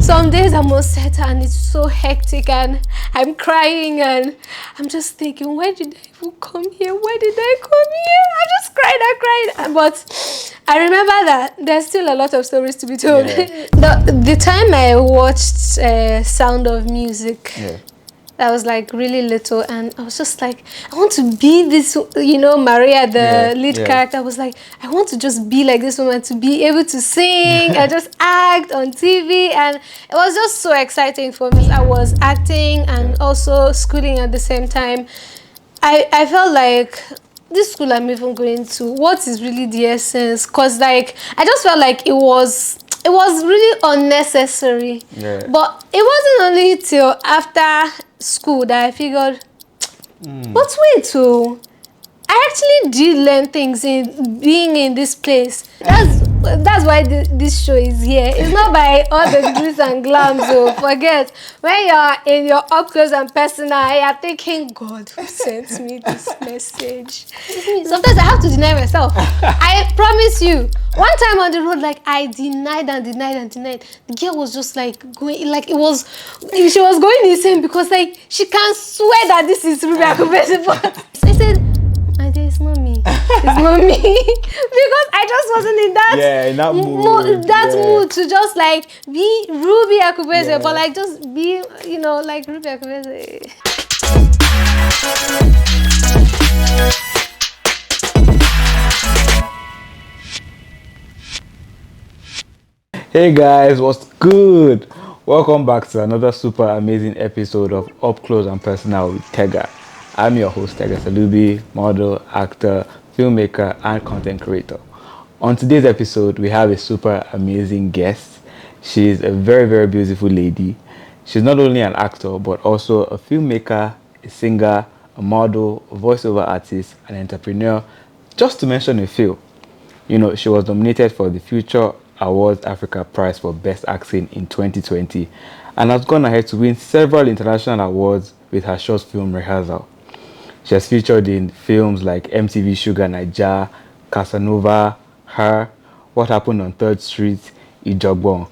some days I'm on set and it's so hectic and I'm crying and I'm just thinking, why did I even come here? Why did I come here? I just cried. But I remember that there's still a lot of stories to be told. Yeah. the time I watched Sound of Music, Yeah. I was like really little and I was just like, I want to be this, Maria, the lead character. I was like, I want to just be like this woman, to be able to sing and just act on TV. And it was just so exciting for me. I was acting and also schooling at the same time. I felt like this school I'm even going to, what is really the essence? Because like, I just felt like it was really unnecessary. Yeah. But it wasn't only till after school that I figured, but wait, I actually did learn things in being in this place. That's why this show is here. It's not by all the glitz and glams. So forget, when you're in your up close and personal, you're thinking, God, who sent me this message? Sometimes I have to deny myself. I promise you. One time on the road, like I denied. The girl was just like going, like she was going insane because like she can swear that this is Ruby Akubueze. But I said, my dear, it's not me. It's not me. Because I just wasn't in that mood to just like be Ruby Akubueze, but like just be, like Ruby Akubueze. Hey guys, what's good? Welcome back to another super amazing episode of Up Close and Personal with Tega. I'm your host, Tega Salubi, model, actor, filmmaker, and content creator. On today's episode, we have a super amazing guest. She's a very, very beautiful lady. She's not only an actor, but also a filmmaker, a singer, a model, a voiceover artist, an entrepreneur, just to mention a few. She was nominated for the Future Awards Africa Prize for Best Acting in 2020 and has gone ahead to win several international awards with her short film Rehearsal. She has featured in films like MTV Sugar Naija, Casanova, Her, What Happened on 3rd Street, Ijogbon,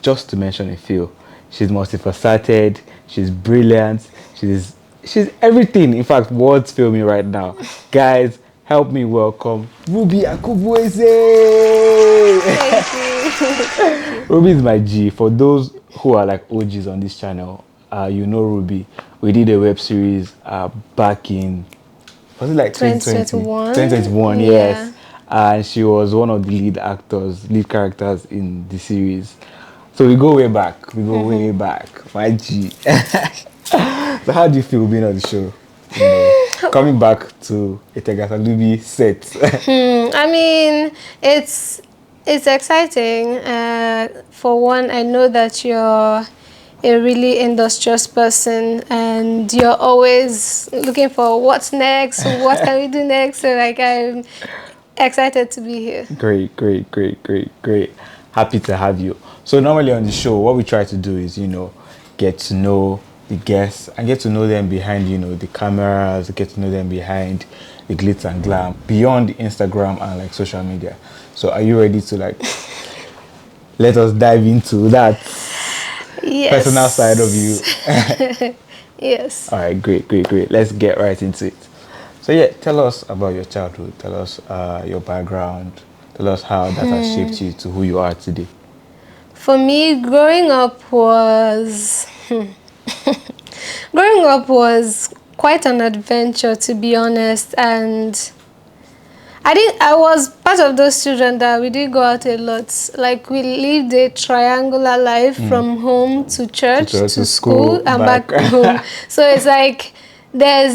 just to mention a few. She's multifaceted, she's brilliant, she's everything. In fact, words fail me right now. Guys, help me welcome Ruby Akubueze! Thank you. Ruby is my G. For those who are like OGs on this channel, Ruby. We did a web series back in, was it like 2021? 2021, yes. And she was one of the lead characters in the series. So we go way back. Way back. My G. So how do you feel being on the show? Coming back to a Tega Salubi set. I mean, it's exciting. For one, I know that you're a really industrious person and you're always looking for what's next, what can we do next. So like, I'm excited to be here. Great. Happy to have you. So normally on the show, what we try to do is, get to know the guests and get to know them behind, the cameras, get to know them behind the glitz and glam, beyond Instagram and like social media. So are you ready to like let us dive into that personal side of you? Yes. All right, great. Let's get right into it. So yeah, tell us about your childhood. Tell us your background. Tell us how that has shaped you to who you are today. For me, growing up was quite an adventure, to be honest, and I was part of those children that we did go out a lot. Like we lived a triangular life from home to church to school and back home. So it's like there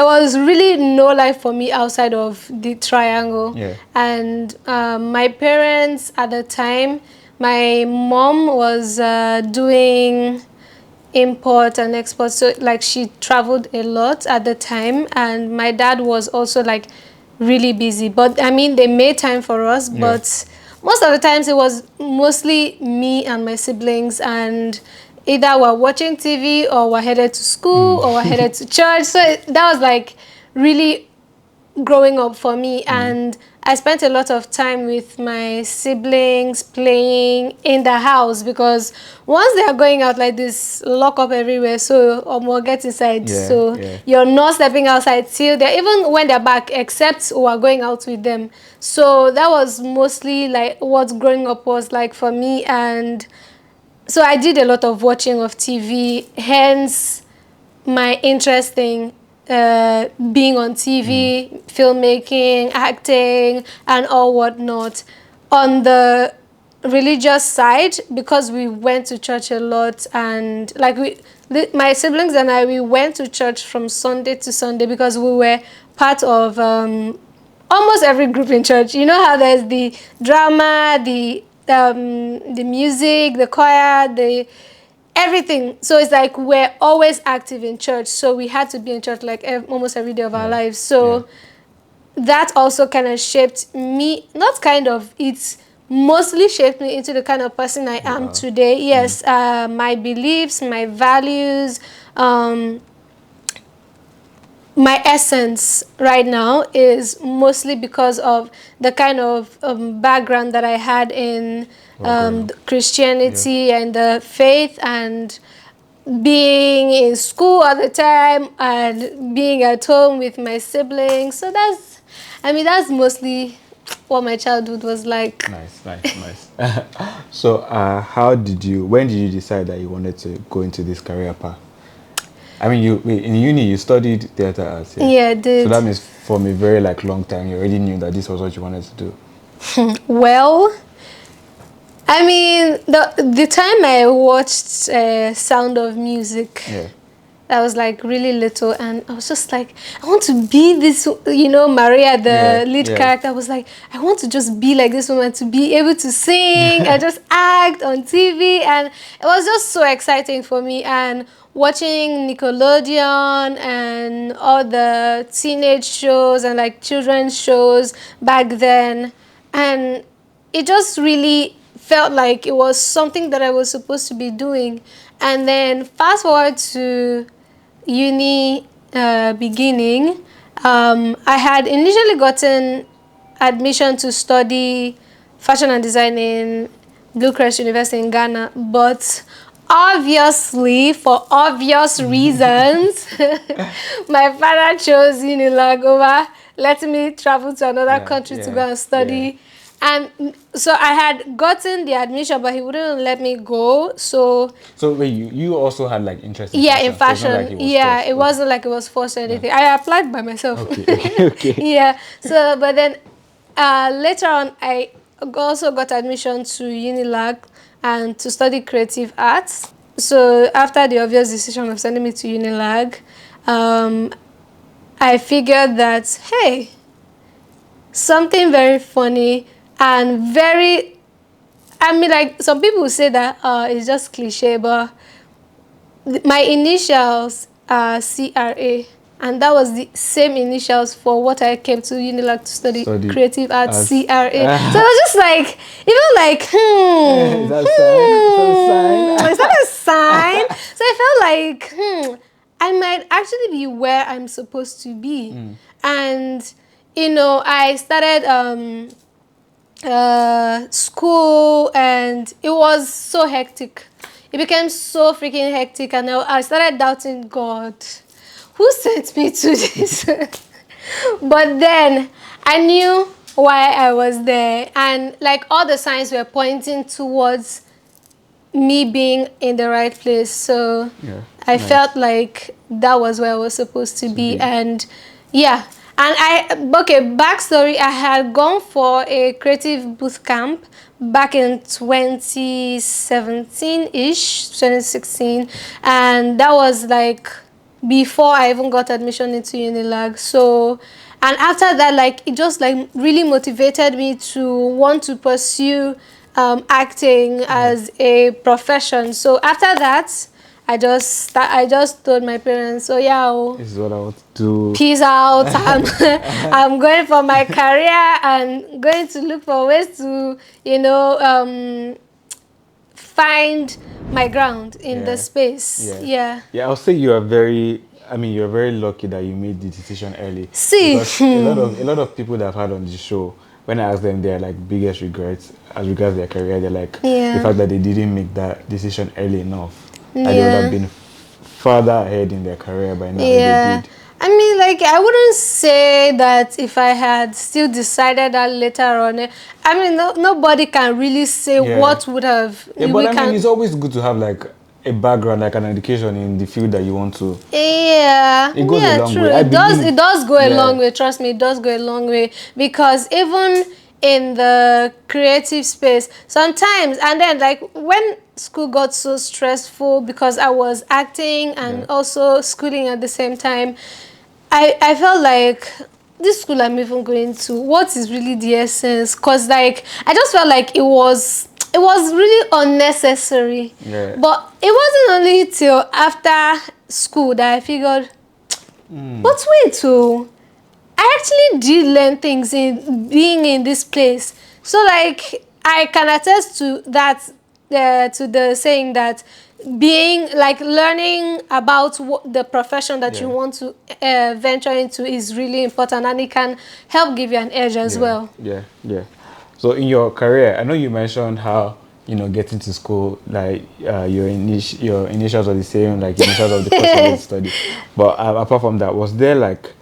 was really no life for me outside of the triangle. Yeah. And my parents at the time, my mom was doing import and export, so like she traveled a lot at the time, and my dad was also like really busy, but I mean they made time for us, but most of the times it was mostly me and my siblings, and either we're watching TV or we're headed to school or we're headed to church. So that was like really growing up for me, and I spent a lot of time with my siblings playing in the house, because once they are going out like this, lock up everywhere, so more get inside. So you're not stepping outside till they're, even when they're back, except we are going out with them. So that was mostly like what growing up was like for me. And so I did a lot of watching of TV, hence my interest in being on TV, filmmaking, acting, and all whatnot. On the religious side, because we went to church a lot, and like my siblings and I, we went to church from Sunday to Sunday, because we were part of almost every group in church. You know how there's the drama, the music, the choir, the everything. So it's like we're always active in church. So we had to be in church like almost every day of our lives. So that also kind of shaped me, not kind of, it's mostly shaped me into the kind of person I am today. Yes, my beliefs, my values, my essence right now is mostly because of the kind of background that I had in Christianity and the faith, and being in school all the time and being at home with my siblings. So that's mostly what my childhood was like. Nice. So when did you decide that you wanted to go into this career path? I mean, in uni you studied theater arts. Yeah, I did. So that means from a very long time you already knew that this was what you wanted to do. Well, I mean, the time I watched Sound of Music, I was like really little, and I was just like, I want to be this, Maria, the lead character. I was like, I want to just be like this woman, to be able to sing and just act on TV, and it was just so exciting for me. And watching Nickelodeon and all the teenage shows and like children's shows back then, and it just really felt like it was something that I was supposed to be doing. And then fast forward to uni beginning, I had initially gotten admission to study fashion and design in Blue Crest University in Ghana, but obviously, for obvious reasons, my father chose Unilag over letting me travel to another country to go and study. And so I had gotten the admission, but he wouldn't let me go. So wait, you also had like interest in fashion? In fashion. So it wasn't like it was forced or anything. I applied by myself. Okay. Yeah. So, but then later on, I also got admission to Unilag and to study creative arts. So after the obvious decision of sending me to Unilag, I figured that, hey, something very funny and very, I mean, like some people say that it's just cliche, but my initials are CRA, and that was the same initials for what I came to Unilag to study creative arts, CRA. So I was just like, even like, is that a sign? So I felt like, I might actually be where I'm supposed to be. And, I started school, and it was so hectic. It became so freaking hectic, and I started doubting God. Who sent me to this? But then I knew why I was there, and like all the signs were pointing towards me being in the right place. So I felt like that was where I was supposed to be. And backstory, I had gone for a creative boot camp back in 2017-ish, 2016, and that was like before I even got admission into Unilag. So, and after that, like it just like really motivated me to want to pursue acting as a profession. So after that, I just told my parents, "Oh yeah, this is what I want to do. Peace out. I'm going for my career and going to look for ways to, find my ground in the space." I'll say you are very I mean, you're very lucky that you made the decision early. See, Because a lot of people that I've had on the show, when I ask them their like biggest regrets as regards their career, they're like the yeah, fact that they didn't make that decision early enough. Like they would have yeah. been further ahead in their career by now if they Yeah, did. I mean, like, I wouldn't say that if I had still decided that later on. I mean, nobody can really say Yeah. what would have. Yeah, but We I mean, can. it's always good to have like a background, like an education in the field that you want to. Yeah, It goes a yeah, long true. way. I It does. believe. It does go a long Yeah. way. Trust me, it does go a long way because even in the creative space, sometimes, and then like when school got so stressful because I was acting and Yeah. also schooling at the same time, I felt like this school I'm even going to, what is really the essence? Cause like I just felt like it was really unnecessary. Yeah. But it wasn't only till after school that I figured, but wait, oh, I actually did learn things in being in this place. So like I can attest to that, to the saying that being like learning about the profession that you Yeah. want to venture into is really important, and it can help give you an edge as Yeah, well. yeah, yeah. So in your career, I know you mentioned how getting to school, like your initials are the same, like initials of the course you wanted to study. But apart from that, was there like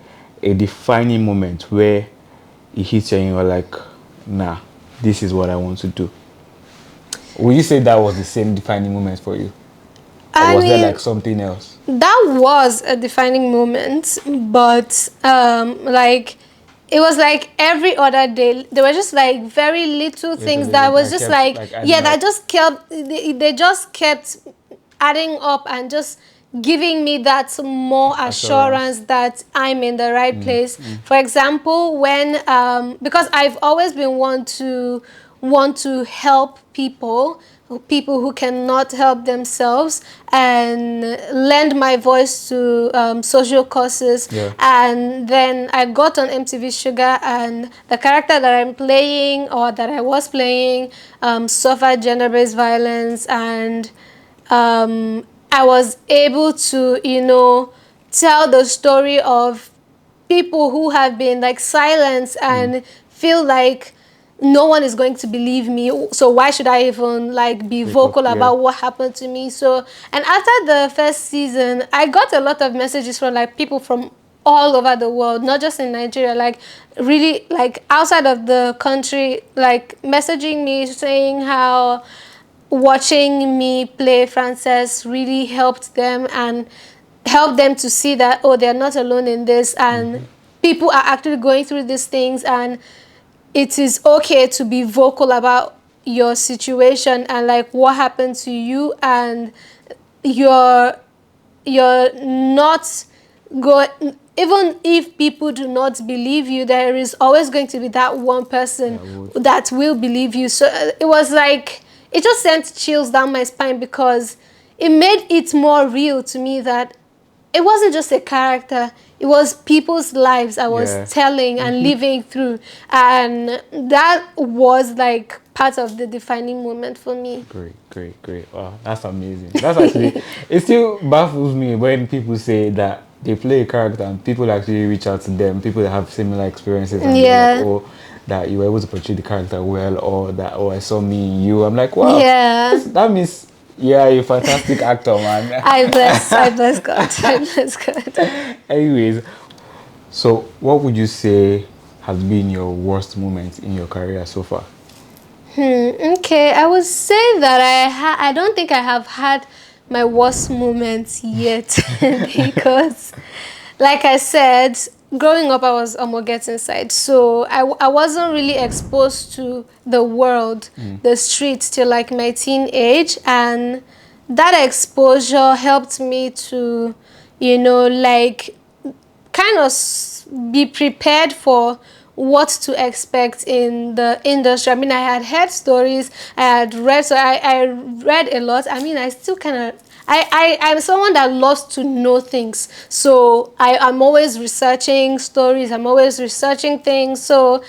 a defining moment where it hit you and you were like, nah, this is what I want to do? Would you say that was the same defining moment for you, or I was there mean, like something else? that was a defining moment, but like it was like every other day there were just like very little Yeah, so things that was I just kept like, like yeah, adding that up. just kept, they just kept adding up and just giving me that more Assurance. assurance that I'm in the right place. For example, when because I've always been want to help people who cannot help themselves, and lend my voice to social causes. Yeah. And then I got on MTV Sugar, and the character that I'm playing, or that I was playing, suffered gender-based violence, and I was able to, tell the story of people who have been like silenced and feel like no one is going to believe me, so why should I even like be Speak up. vocal Yeah. about what happened to me? So, and after the first season I got a lot of messages from like people from all over the world, not just in Nigeria, like really like outside of the country, like messaging me saying how watching me play Frances really helped them, and helped them to see that, oh, they're not alone in this, and people are actually going through these things, and it is okay to be vocal about your situation and like what happened to you, and you're not go even if people do not believe you, there is always going to be that one person That would. that will believe you. So it was like, it just sent chills down my spine, because it made it more real to me that it wasn't just a character, it was people's lives I was Yeah. telling and living through, and that was like part of the defining moment for me. Great, great, great. Wow, that's amazing. That's actually, it still baffles me when people say that they play a character and people actually reach out to them, people that have similar experiences, and they're Yeah, like, oh, that you were able to portray the character well, or that, oh, I saw me in you. I'm like, wow, yeah. that means, yeah, you're a fantastic actor, man. I bless God. I bless God. Anyways, so what would you say has been your worst moment in your career so far? Okay, I would say that I don't think I have had my worst moments yet because, like I said, growing up I was get inside, so I wasn't really exposed to the world, the streets till like my teen age, and that exposure helped me to, like kind of be prepared for what to expect in the industry. I mean, I had heard stories, I had read, so I read a lot. I mean, I still kind of, I'm someone that loves to know things. So I'm always researching stories, I'm always researching things. So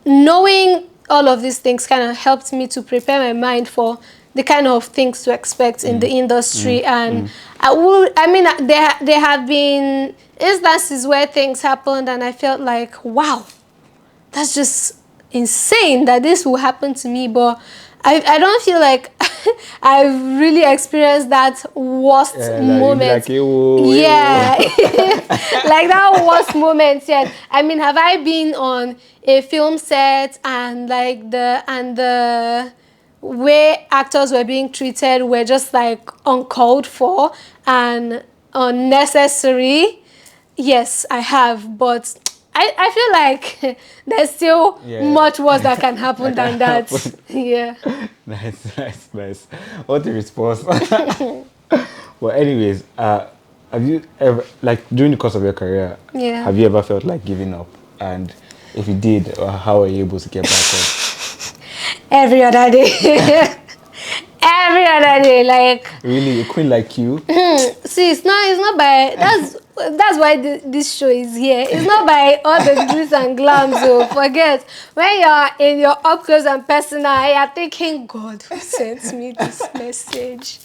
knowing all of these things kind of helped me to prepare my mind for the kind of things to expect in the industry. And I mean, there have been instances where things happened and I felt like, wow, that's just insane that this will happen to me. But I don't feel like I've really experienced that worst moment. Yeah, like that worst moment yet. I mean, have I been on a film set and like the way actors were being treated were just like uncalled for and unnecessary? Yes, I have, but I feel like there's still much worse that can happen than that. Yeah. Nice. What a response. Well, anyways, have you ever, like, during the course of your career, have you ever felt like giving up? And if you did, how are you able to get back up? Every other day. Every other day, like. Really, a queen like you? See, it's not by that's why this show is here. It's not by all the glitz and glams. So forget when you're in your up close and personal, you're thinking, God, who sent me this message?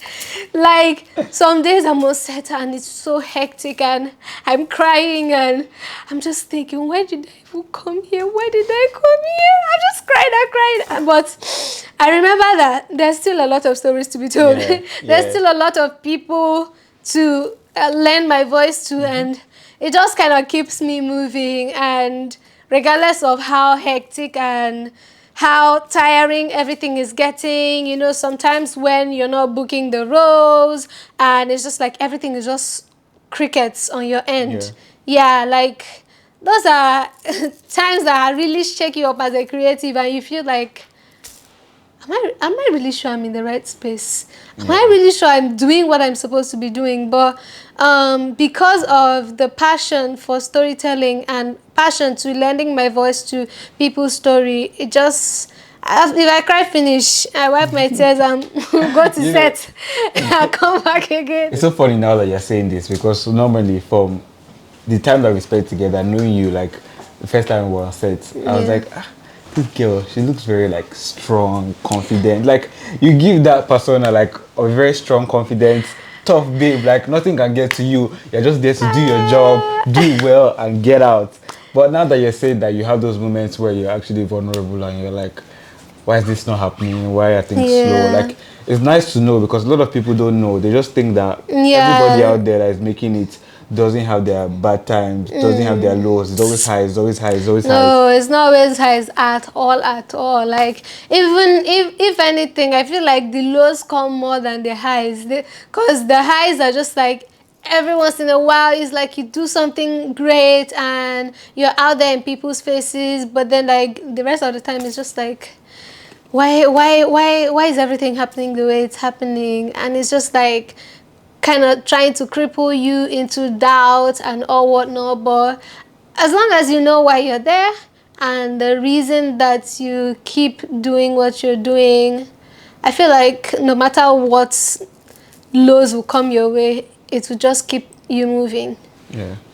Like some days I'm upset and it's so hectic and I'm crying and I'm just thinking, why did I even come here? Why did I come here? I cried. But I remember that there's still a lot of stories to be told. There's still a lot of people to lend my voice to, and it just kind of keeps me moving. And regardless of how hectic and how tiring everything is getting, you know, sometimes when you're not booking the roles and it's just like everything is just crickets on your end. Yeah, like those are times that really shake you up as a creative and you feel like, am I really sure I'm in the right space? Am I really sure I'm doing what I'm supposed to be doing? But because of the passion for storytelling and passion to lending my voice to people's story, it just, if I cry finish, I wipe my tears and go to set and come back again. It's so funny now that you're saying this because normally from the time that we spent together, knowing you, like the first time we were on set, I was like, this girl, she looks very like strong, confident. Like you give that persona like a very strong, confident, tough babe. Like nothing can get to you. You're just there to do your job, do it well, and get out. But now that you're saying that you have those moments where you're actually vulnerable and you're like, why is this not happening? Why are things slow? Like it's nice to know because a lot of people don't know. They just think that everybody out there that is making it doesn't have their bad times, doesn't have their lows. It's always high, it's always high, it's always high. No, it's not always high at all. Like, even if anything, I feel like the lows come more than the highs. Because the highs are just like, every once in a while, it's like you do something great and you're out there in people's faces. But then, like, the rest of the time, it's just like, why is everything happening the way it's happening? And it's just like, kind of trying to cripple you into doubt and all whatnot. But as long as you know why you're there and the reason that you keep doing what you're doing, I feel like no matter what lows will come your way, it will just keep you moving.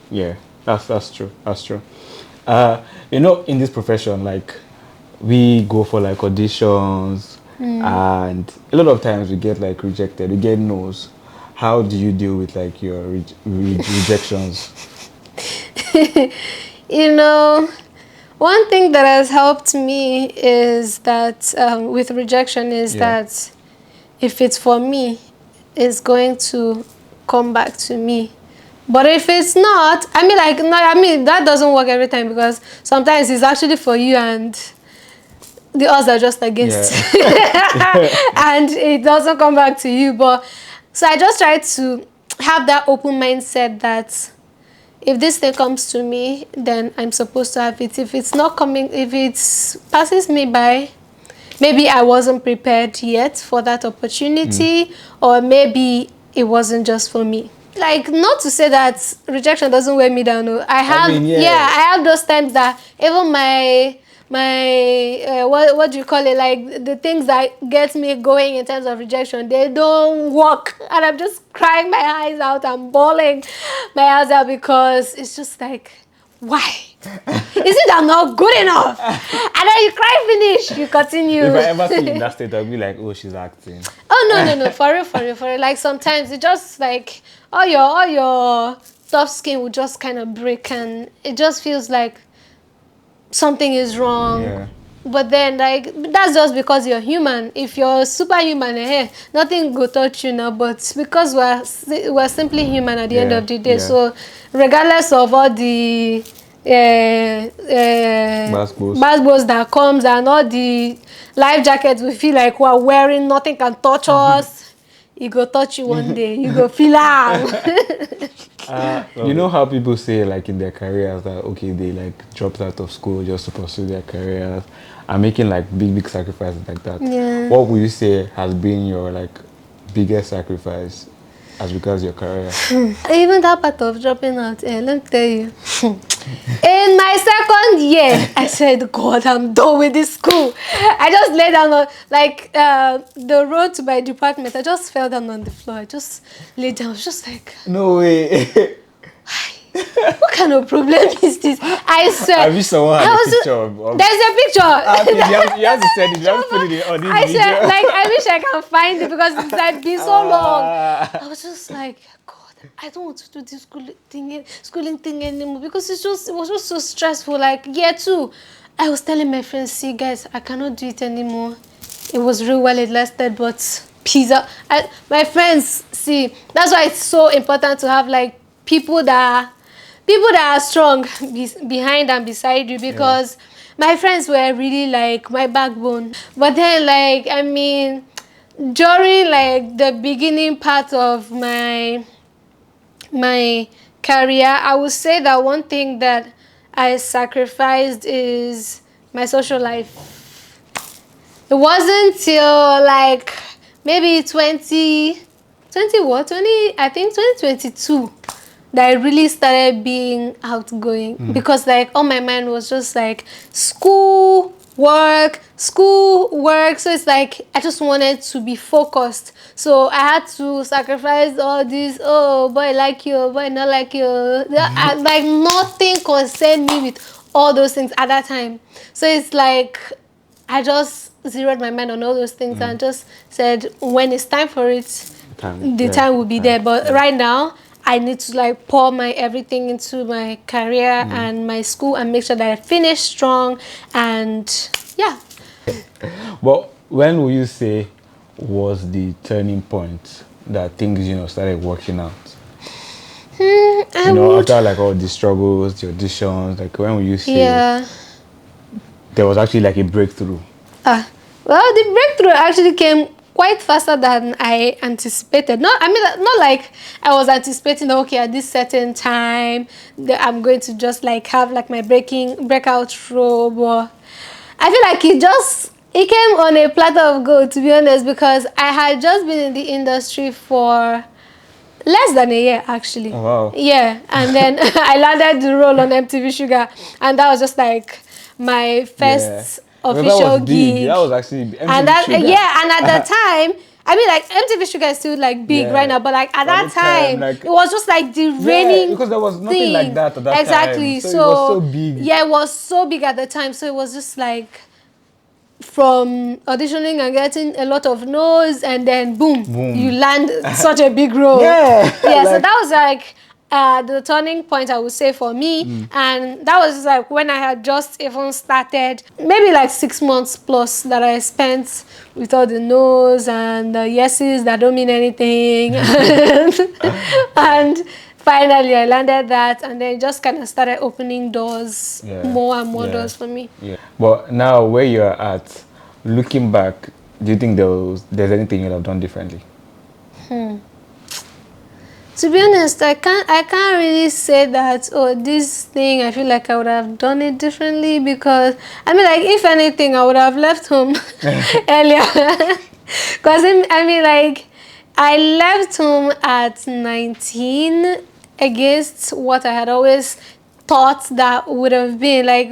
Yeah, that's true. You know, in this profession, like we go for like auditions and a lot of times we get like rejected, we get no's. How do you deal with like your rejections? You know, one thing that has helped me is that with rejection is that if it's for me, it's going to come back to me. But if it's not, that doesn't work every time because sometimes it's actually for you and the odds are just against. And it doesn't come back to you. But so I just try to have that open mindset that if this thing comes to me, then I'm supposed to have it. If it's not coming, if it passes me by, maybe I wasn't prepared yet for that opportunity, or maybe it wasn't just for me. Like, not to say that rejection doesn't weigh me down. No. I have those times that even my what do you call it, like the things that get me going in terms of rejection, they don't work and I'm just crying my eyes out and bawling my eyes out because it's just like, why Is it I'm not good enough? And then you cry finish, you continue. If I ever see you in that state, I'll be like, oh, she's acting. Oh no, for real. Like sometimes it just like all your tough skin will just kind of break, and it just feels like something is wrong. Yeah. But then like that's just because you're human. If you're superhuman, nothing will touch you now. But because we're simply human at the end of the day, so regardless of all the basketballs that comes and all the life jackets we feel like we're wearing, nothing can touch us. It go touch you one day. You go feel out. You know how people say like in their careers that okay, they like dropped out of school just to pursue their careers and making like big sacrifices like that. Yeah. What would you say has been your like biggest sacrifice as regards your career? Even that part of dropping out, let me tell you. In my second year, I said, God, I'm done with this school. I just lay down on, like, the road to my department. I just fell down on the floor. I just laid down. I was just like, No way. what kind of problem is this? I swear. I wish someone had a picture of There's a picture. Okay, you have to send it. You have to put it on this I video. said, like, I wish I can find it because it's like been so long. I was just like, God, I don't want to do this schooling thing anymore because it was just so stressful. Like year 2, I was telling my friends, see guys, I cannot do it anymore. It was real well it lasted, but pizza. My friends, see, that's why it's so important to have like people that are strong behind and beside you, because my friends were really like my backbone. But then like, I mean, during like the beginning part of my career, I would say that one thing that I sacrificed is my social life. It wasn't till like maybe 2022 that I really started being outgoing, because like all my mind was just like school, work. So it's like I just wanted to be focused. So I had to sacrifice all this, oh boy like you, boy not like you. Like nothing concerned me with all those things at that time. So it's like I just zeroed my mind on all those things and just said when it's time for it, the time will be there. But right now I need to like pour my everything into my career and my school and make sure that I finish strong. And yeah. But when will you say was the turning point that things, started working out? After like all the struggles, the auditions, like when will you say there was actually like a breakthrough? Well, the breakthrough actually came quite faster than I anticipated. Not like I was anticipating, okay, at this certain time that I'm going to just like have like my breakout role. But I feel like it came on a platter of gold, to be honest, because I had just been in the industry for less than a year, actually. Oh, wow. Yeah, and then I landed the role on MTV Sugar, and that was just like my first official gig. That was actually MTV and Sugar. and at that time, I mean, like MTV Sugar is still like big right now, but like at that time, like, it was just like the reigning because there was nothing like that at that exactly. time. So it was so big. Yeah, it was so big at the time. So it was just like from auditioning and getting a lot of no's, and then boom. You land such a big role. So that was like the turning point, I would say, for me. And that was like when I had just even started, maybe like 6 months plus that I spent with all the no's and the yeses that don't mean anything. And finally I landed that, and then it just kind of started opening doors, more and more doors for me. But now where you're at, looking back, do you think there's anything you'd have done differently? To be honest, I can't really say that, this thing, I feel like I would have done it differently, because, I mean, like, if anything, I would have left home earlier. Because, I mean, like, I left home at 19 against what I had always thought that would have been. Like,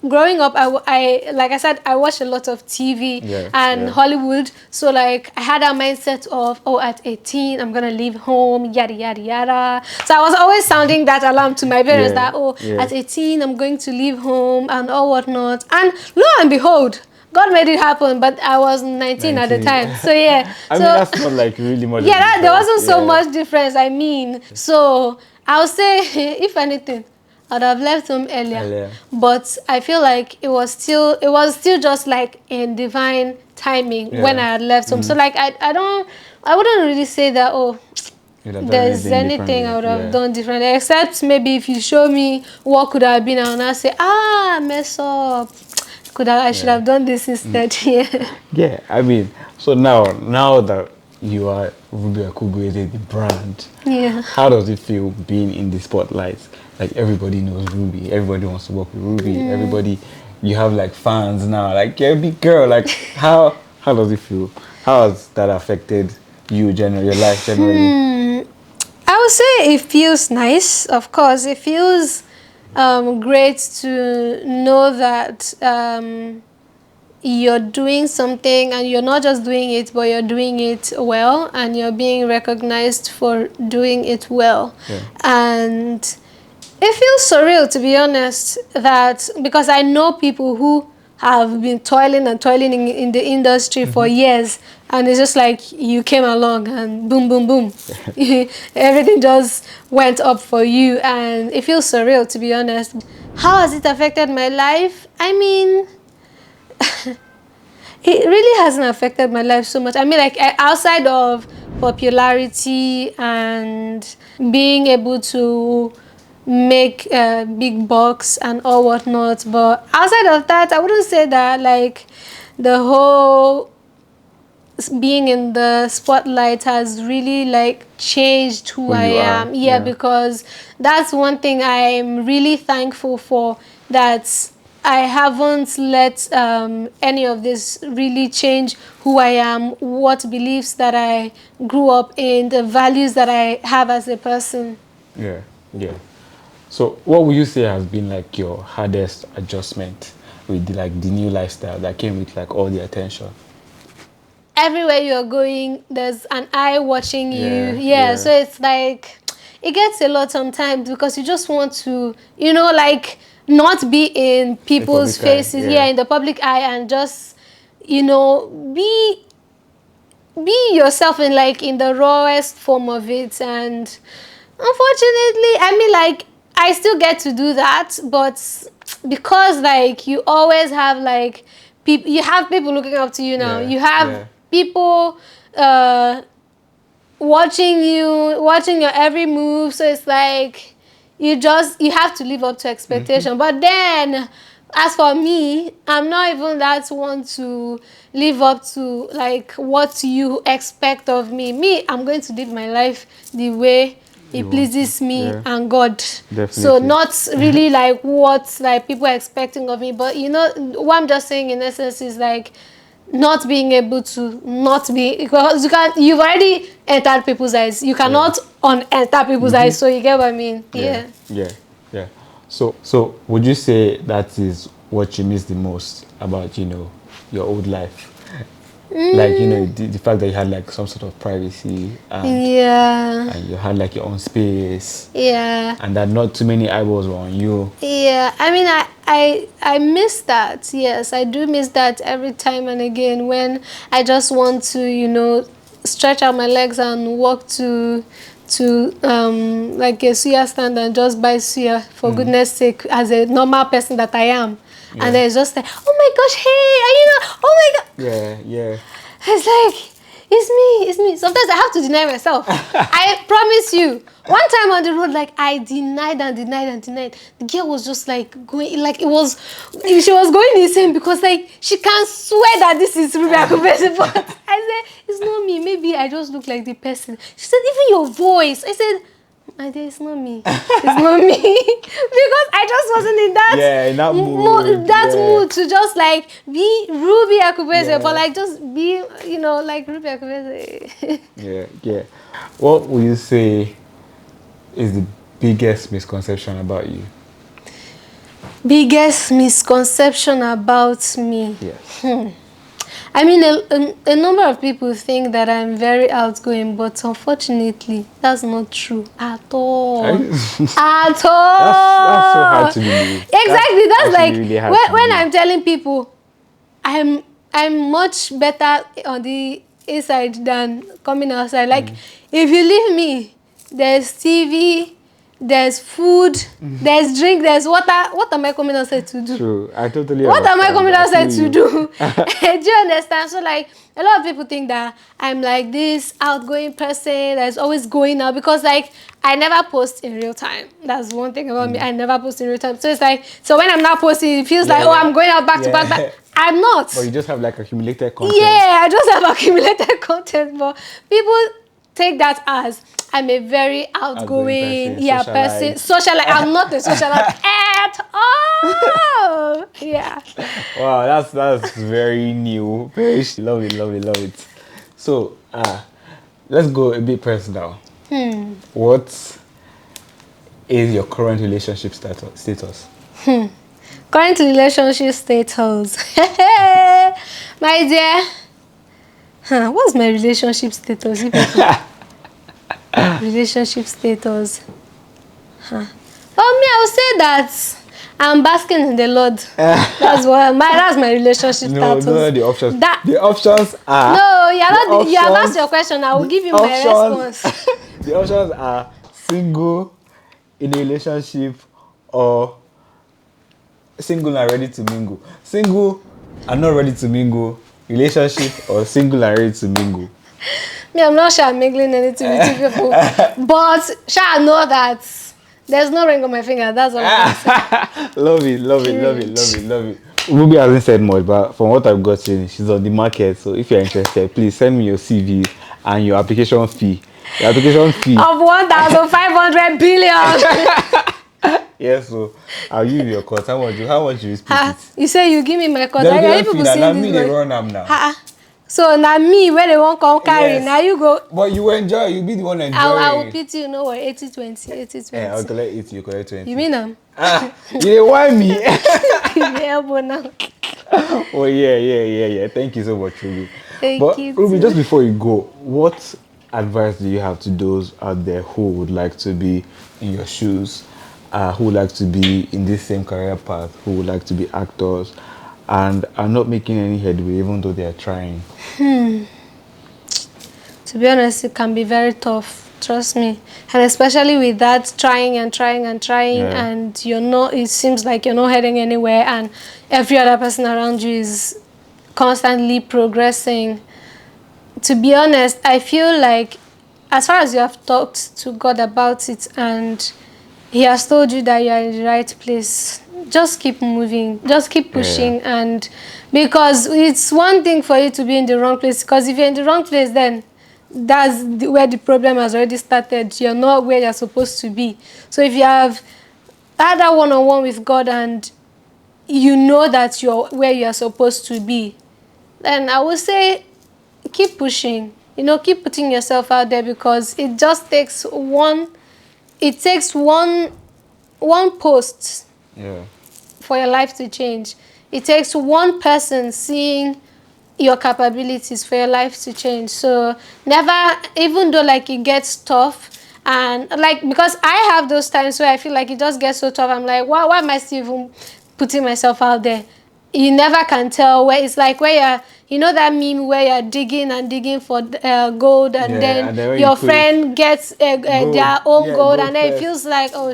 growing up, I like I said, I watched a lot of TV and Hollywood. So like I had that mindset of, oh, at 18, I'm gonna leave home, yada yada yada. So I was always sounding that alarm to my parents that, oh, at 18, I'm going to leave home and all whatnot. And lo and behold, God made it happen, but I was 19 at the time. So yeah. I mean, that's not like really much. Yeah, there wasn't so much difference. I mean, so I would say, if anything, I'd have left home earlier. But I feel like it was still just like in divine timing when I had left home. So like I wouldn't really say that, oh, there's anything I would have done differently, except maybe if you show me what could have been, I would say, mess up. I should have done this instead. Yeah, I mean, so now that you are Ruby Akubueze, the brand, how does it feel being in the spotlight? Like everybody knows Ruby, everybody wants to work with Ruby, everybody, you have like fans now, like you're a big girl. Like how does it feel? How has that affected you generally, your life generally? I would say it feels nice. Of course, it feels great to know that you're doing something and you're not just doing it, but you're doing it well and you're being recognized for doing it well. And it feels surreal, to be honest, that because I know people who have been toiling in the industry for years, and it's just like you came along and boom, boom, boom. Everything just went up for you, and it feels surreal, to be honest. How has it affected my life? I mean, it really hasn't affected my life so much. I mean, like outside of popularity and being able to make big bucks and all whatnot, but outside of that, I wouldn't say that like the whole being in the spotlight has really like changed who I am. Because that's one thing I'm really thankful for, that I haven't let any of this really change who I am, what beliefs that I grew up in, the values that I have as a person. Yeah. So what would you say has been like your hardest adjustment with the new lifestyle that came with like all the attention? Everywhere you're going, there's an eye watching you. So it's like, it gets a lot sometimes because you just want to, like not be in people's faces, in the public eye, and just, be yourself in the rawest form of it. And unfortunately, I mean, like, I still get to do that, but because like you always have like people, you have people looking up to you now. You have people watching your every move. So it's like you have to live up to expectation. But then, as for me, I'm not even that one to live up to like what you expect of me. I'm going to live my life the way it pleases me and God. Definitely. So not really like what like people are expecting of me, but what I'm just saying in essence is like not being able to not be, because you've already entered people's eyes. You cannot enter people's eyes. So you get what I mean? Yeah. So would you say that is what you miss the most about your old life? Like the fact that you had like some sort of privacy and you had like your own space and that not too many eyeballs were on you. I mean, I miss that. Yes, I do miss that every time and again when I just want to stretch out my legs and walk to like a suya stand and just buy suya for goodness sake, as a normal person that I am. And then it's just like, oh my gosh, hey, oh my god. It's like, it's me. Sometimes I have to deny myself. I promise you. One time on the road, like, I denied. The girl was just like going, like she was going insane because like she can't swear that this is Ruby Akubueze. But I said, it's not me. Maybe I just look like the person. She said, even your voice. I said, it's not me. It's not me. Because I just wasn't in that mood to just like be Ruby Akubueze, but like just be, like Ruby Akubueze. What would you say is the biggest misconception about you? Biggest misconception about me. Yes. I mean, a number of people think that I'm very outgoing, but unfortunately, that's not true at all. At all. That's so hard to believe. Exactly. That's like really hard to when believe. I'm telling people I'm much better on the inside than coming outside. Like if you leave me, there's TV, there's food, there's drink, there's water. What am I coming outside to do? True. I totally What am I understand. coming outside feel to do? Do you understand? So like a lot of people think that I'm like this outgoing person that's always going out, because like I never post in real time. That's one thing about me. I never post in real time. So it's like, so when I'm not posting, it feels like, oh, I'm going out back to back. But I'm not. But you just have like accumulated content. Yeah, I just have accumulated content. But people take that as I'm a very outgoing person. Socialite. I'm not a socialite at all. Yeah. Wow, that's very new. Very love it. So let's go a bit personal. What is your current relationship status? Current relationship status. My dear. What's my relationship status? Relationship status. Well, me, I would say that I'm basking in the Lord. That's my relationship status. No, the options. The options are. No, you have asked your question. I will give you my response. The options are single, in a relationship, or single and ready to mingle. Single and not ready to mingle. Relationship, or single and ready to mingle. Me, I'm not sure I'm mingling anything with you people, but I know that there's no ring on my finger. That's all I'm saying. Love it. Ruby hasn't said much, but from what I've gotten, she's on the market. So if you're interested, please send me your CV and your application fee. Your application fee of 1,500 billion. Yes, so I'll give you your cost. How much you split it? You say you give me my cost. Are you people seeing this? They run am now. So now me, where they won't come carry, now you go. But you enjoy, you be the one enjoying. I will pity you, know what, 80-20. Yeah, I'll collect 80, you collect 20. You mean them? You didn't want me. Yeah, but now. Oh, yeah. Thank you so much, Ruby. Thank you. Ruby, just before you go, what advice do you have to those out there who would like to be in your shoes, who would like to be in this same career path, who would like to be actors, and are not making any headway even though they are trying? To be honest, it can be very tough, trust me. And especially with that trying, and you're not, it seems like you're not heading anywhere, and every other person around you is constantly progressing. To be honest, I feel like as far as you have talked to God about it and He has told you that you are in the right place, just keep moving, just keep pushing. And because it's one thing for you to be in the wrong place, because if you're in the wrong place, then that's where the problem has already started. You're not where you're supposed to be. So if you have had that one-on-one with God and you know that you're where you're supposed to be, then I would say keep pushing. Keep putting yourself out there, because it just takes one post for your life to change. It takes one person seeing your capabilities for your life to change. So never, even though like it gets tough, and like, because I have those times where I feel like it just gets so tough, I'm like, why am I still even putting myself out there? You never can tell where it's like, where that meme where you're digging for gold, and then your friend gets their own gold, and then it feels like, oh,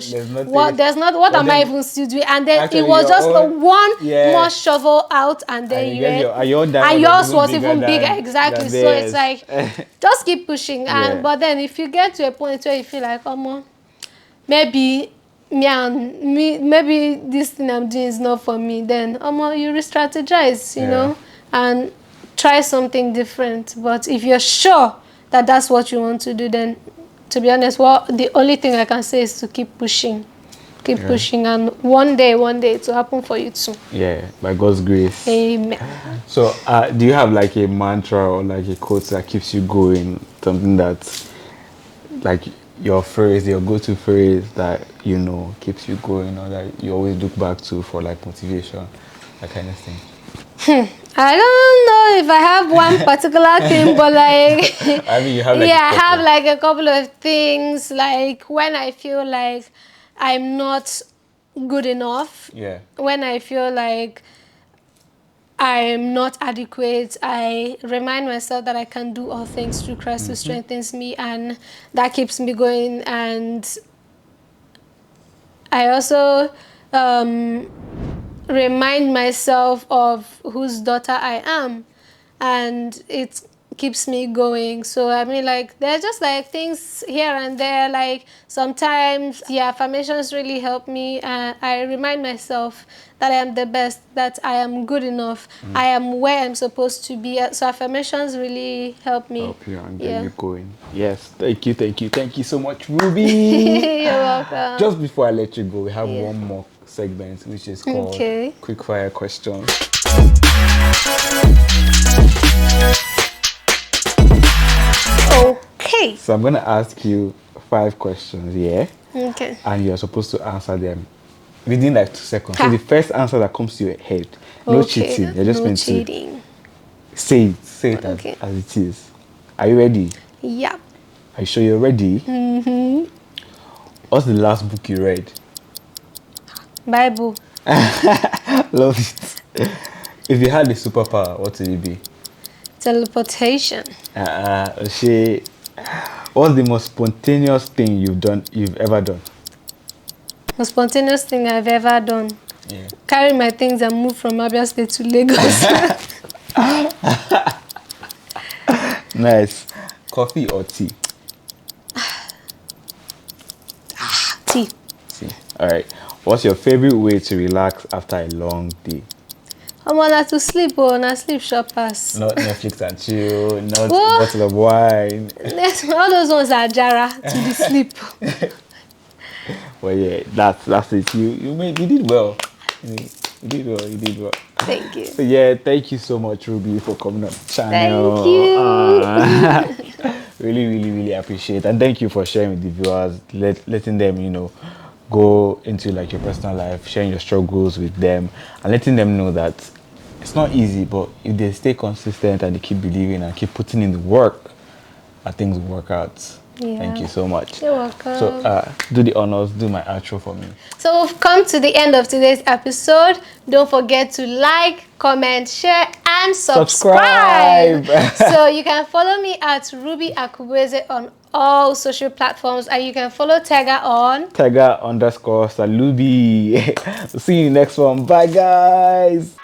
what am I even still doing? And then it was just one more shovel out, and then yours was even bigger. Exactly. So it's like, just keep pushing. But then if you get to a point where you feel like, maybe this thing I'm doing is not for me, then you re-strategize, and try something different. But if you're sure that that's what you want to do, then to be honest, the only thing I can say is to keep pushing. Keep pushing, and one day it will happen for you too. Yeah, by God's grace. Amen. So do you have like a mantra or like a quote that keeps you going, something that like your phrase, your go-to phrase that keeps you going, or that you always look back to for like motivation, that kind of thing? I don't know if I have one particular thing, but like, I mean, you have like yeah, a I couple. have like a couple of things. Like when I feel like I'm not good enough, Yeah. when I feel like I'm not adequate, I remind myself that I can do all things through Christ who strengthens me, and that keeps me going. And I also remind myself of whose daughter I am, and it keeps me going. So I mean, like, they're just like things here and there. Like sometimes the affirmations really help me, and I remind myself that I am the best, that I am good enough, I am where I'm supposed to be. So affirmations really help me. Help you and get Yeah. you going. Yes, thank you so much, Ruby. You're welcome. Just before I let you go, we have Yeah. one more segment, which is called Okay. Quick Fire Questions. Okay. So I'm gonna ask you 5 questions, yeah? Okay. And you're supposed to answer them within like 2 seconds. So Ha. the first answer that comes to your head, no Okay. cheating. You're just No meant cheating. to say it Okay. as it is. Are you ready? Yeah. Are you sure you're ready? Mm-hmm. What's the last book you read? Bible. Love it. If you had a superpower, what would it be? Teleportation. She. What's the most spontaneous thing you've ever done? Most spontaneous thing I've ever done. Yeah. Carry my things and move from Abia State to Lagos. Nice. Coffee or tea? Tea. Tea. All right. What's your favorite way to relax after a long day? I'm on to sleep, na sleep shop pass. Not Netflix and chill, not What? a bottle of wine. All those ones are jara to the sleep. Well, yeah, that's it. You did well. You did well. Thank you. So yeah, thank you so much, Ruby, for coming on the channel. Thank you. Really appreciate it. And thank you for sharing with the viewers, letting them, go into like your personal life, sharing your struggles with them, and letting them know that it's not easy, but if they stay consistent and they keep believing and keep putting in the work, things will work out. Yeah. Thank you so much. You're welcome. So do the honors, do my outro for me. So we've come to the end of today's episode. Don't forget to like, comment, share, and subscribe. So you can follow me at Ruby Akubueze on all social platforms, and you can follow Tega on Tega _Salubi. See you next one. Bye, guys.